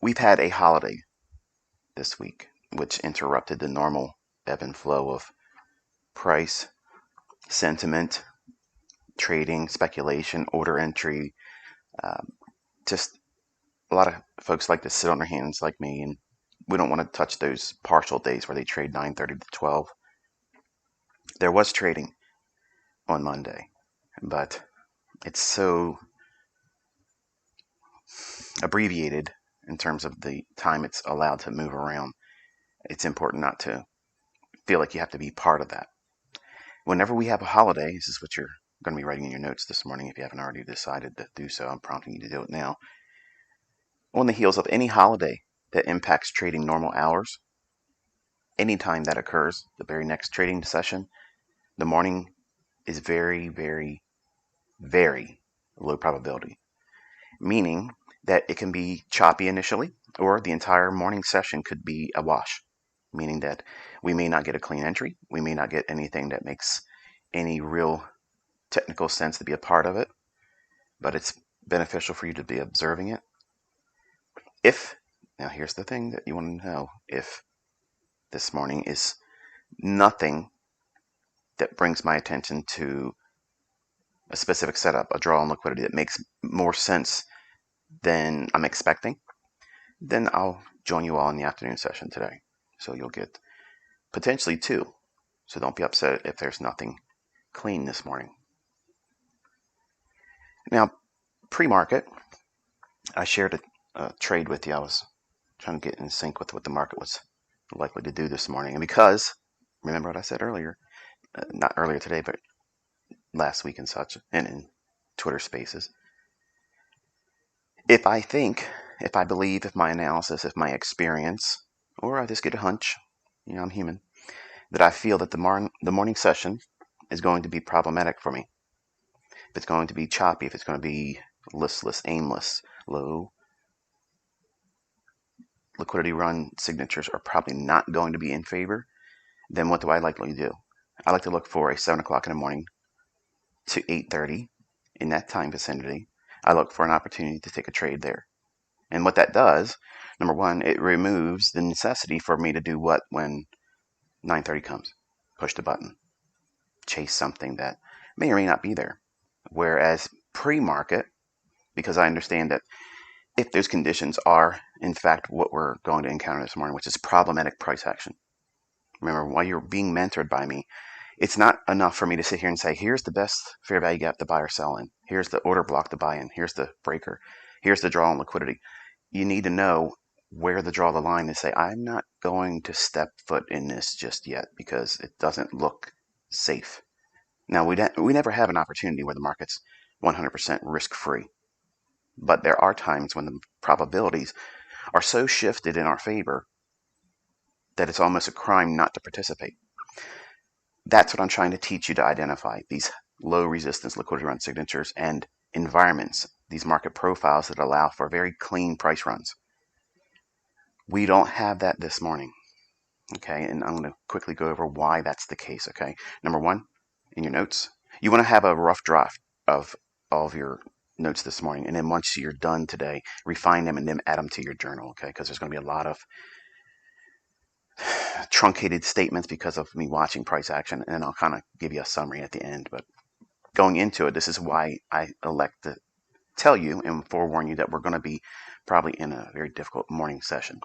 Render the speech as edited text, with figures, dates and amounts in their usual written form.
we've had a holiday this week, which interrupted the normal ebb and flow of price, sentiment, trading, speculation, order entry. Just a lot of folks like to sit on their hands like me, and we don't want to touch those partial days where they trade 9:30 to 12. There was trading on Monday, but it's so abbreviated in terms of the time it's allowed to move around. It's important not to feel like you have to be part of that. Whenever we have a holiday, this is what you're going to be writing in your notes this morning if you haven't already decided to do so. I'm prompting you to do it now. On the heels of any holiday that impacts trading normal hours, anytime that occurs, the very next trading session, the morning is very, very, very low probability, meaning that it can be choppy initially, or the entire morning session could be a wash, meaning that we may not get a clean entry, we may not get anything that makes any real technical sense to be a part of it, but it's beneficial for you to be observing it. Now here's the thing that you want to know, if this morning is nothing that brings my attention to a specific setup, a draw on liquidity that makes more sense than I'm expecting, then I'll join you all in the afternoon session today. So you'll get potentially two. So don't be upset if there's nothing clean this morning. Now, pre-market, I shared a trade with you. I was trying to get in sync with what the market was likely to do this morning. And because, remember what I said earlier, not earlier today, but last week and such, and in Twitter Spaces, if I believe, if my analysis, if my experience, or I just get a hunch, I'm human, that I feel that the morning session is going to be problematic for me. If it's going to be choppy, if it's going to be listless, aimless, low liquidity run signatures are probably not going to be in favor, then what do I likely do? I like to look for a 7 o'clock in the morning to 8:30 in that time vicinity. I look for an opportunity to take a trade there. And what that does, number one, it removes the necessity for me to do what when 9:30 comes? Push the button. Chase something that may or may not be there. Whereas pre-market, because I understand that if those conditions are, in fact, what we're going to encounter this morning, which is problematic price action. Remember, while you're being mentored by me, it's not enough for me to sit here and say, here's the best fair value gap to buy or sell in. Here's the order block to buy in. Here's the breaker. Here's the draw on liquidity. You need to know where to draw the line and say, I'm not going to step foot in this just yet because it doesn't look safe. Now, we never have an opportunity where the market's 100% risk-free. But there are times when the probabilities are so shifted in our favor that it's almost a crime not to participate. That's what I'm trying to teach you to identify, these low resistance liquidity run signatures and environments, these market profiles that allow for very clean price runs. We don't have that this morning, okay? And I'm going to quickly go over why that's the case, okay? Number one, in your notes, you want to have a rough draft of all of your notes this morning, and then once you're done today, refine them and then add them to your journal, okay? Because there's going to be a lot of truncated statements because of me watching price action, and I'll kind of give you a summary at the end. But going into it, this is why I elect to tell you and forewarn you that we're going to be probably in a very difficult morning session.